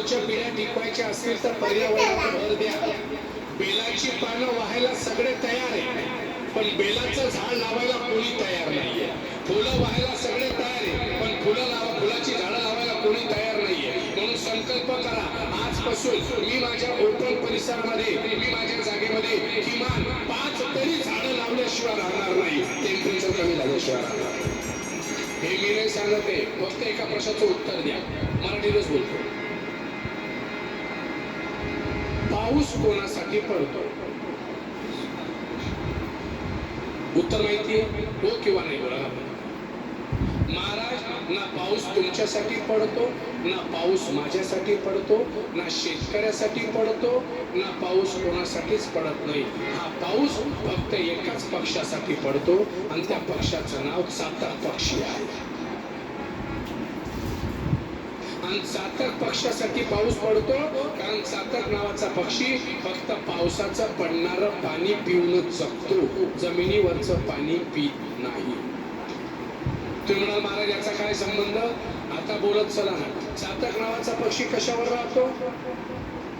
पुढच्या पिढ्या टिकवायच्या असतील तर पर्यावरणावर भर द्या. बेलाची पानं व्हायला सगळे तयार आहे, पण बेलाचं झाड लावायला कोणी तयार नाहीये. फुलं व्हायला सगळे तयार आहे, पण फुलाची झाडं लावायला कोणी तयार नाहीये. म्हणून संकल्प करा, आजपासून मी माझ्या ओपन परिसरामध्ये, मी माझ्या जागेमध्ये किमान 5 तरी झाडं लावल्याशिवाय राहणार नाही. टेम्परेचर कमी झाल्याशिवाय राहणार नाही. हे मी नाही सांगत आहे, फक्त एका प्रश्नाचं उत्तर द्या. मराठीतच बोलतो. पाऊस कोणासाठी पडतो? उत्तर माहितीये? हो किंवा नाही बोला. महाराज, ना पाऊस तुमच्यासाठी पडतो, ना पाऊस माझ्यासाठी पडतो, ना शेतकऱ्यासाठी पडतो, ना पाऊस कोणासाठीच पडत नाही. हा पाऊस फक्त एकाच पक्षासाठी पडतो आणि त्या पक्षाचं नाव चातक पक्षी आहे. आणि चातक पक्षासाठी पाऊस पडतो कारण चातक नावाचा पक्षी फक्त पावसाचं पडणारं पाणी पिऊनच जगतो, जमिनीवरचं पाणी पित नाही. तुम्ही म्हणाल महाराज याचा काय संबंध? आता बोलत चला ना. चातक नावाचा पक्षी कशावर राहतो?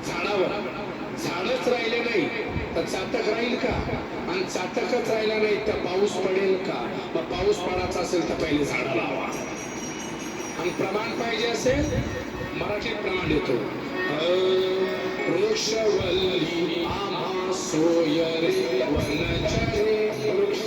झाडावर. झाडच राहिले नाही तर चातक राहील का? आणि चातकच राहिला नाही तर पाऊस पडेल का? मग पाऊस पडायचा असेल तर पहिले झाडं लावा. आणि प्रमाण पाहिजे असेल, मराठीत प्रमाण देतो. वृक्षवल्ली आम्हा सोय रे वनचरे. वृक्ष